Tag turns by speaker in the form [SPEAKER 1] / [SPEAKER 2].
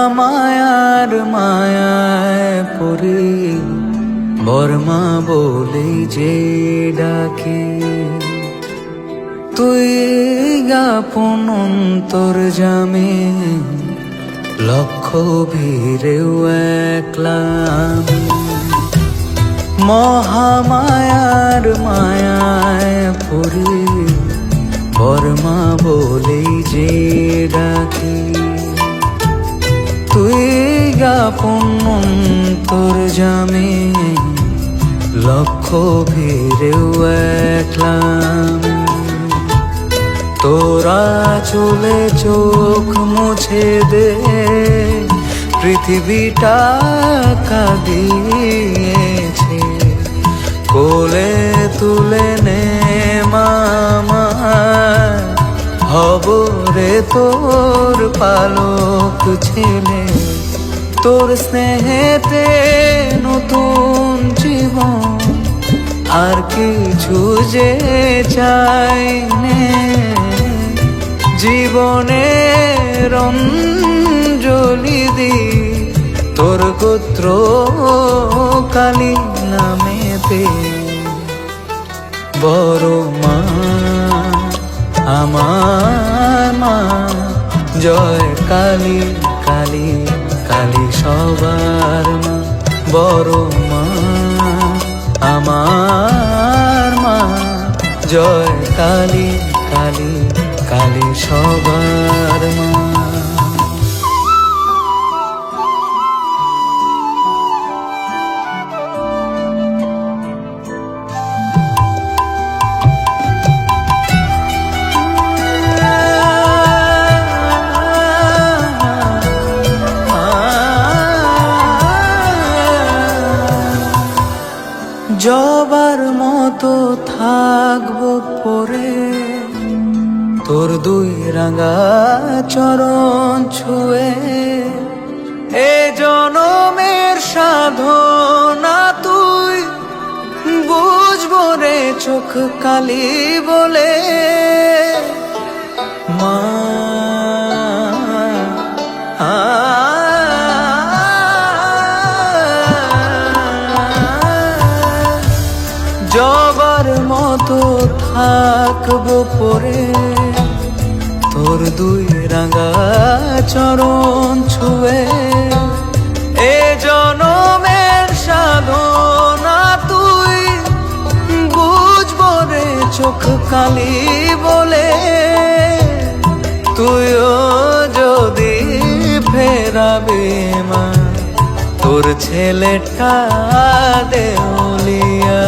[SPEAKER 1] মহামায়ার মায়ায় পড়ি বর্মা বলে যে ডাকি তুই আপন অন্তর্যামে লক্ষ ভিড়েও একলা আমি। মহামায়ার মায়ায় পড়ি বর্মা বলে যে ডাকি তুই আপন অন্তর্যামে লক্ষ ভিড়েও একলা আমি। তোরা চলে চোখ মুছে দে পৃথিবীটা কাঁদিয়েছে কোলে তুলে নে মামা হব রে তোর পালক ছেলে তোর স্নেহেতে নতুন জীবন আর কিছু যে চাই নে জীবনের অঞ্জলি দি তোর গোত্র কালী নামেতে। বড় মা আমার মা জয় কালী কালী কালী সবার মা। বড় মা আমার মা জয় কালী কালী কালী সবার মা। জবার মতো থাকবো পরে তোর দুই রাঙা চরণ ছুঁয়ে এ জনমের সাধনা তুই বুঝবো রে চোখ কালি বলে মা জবার মতো থাকবো পরে তোর দুই রাঙা চরণ ছুঁয়ে এ জনমের সাধনা তুই বুঝবো রে চোখ কালি বলে তুইও যদি ফেরাবে মা তোর ছেলেটা দেউলিয়া।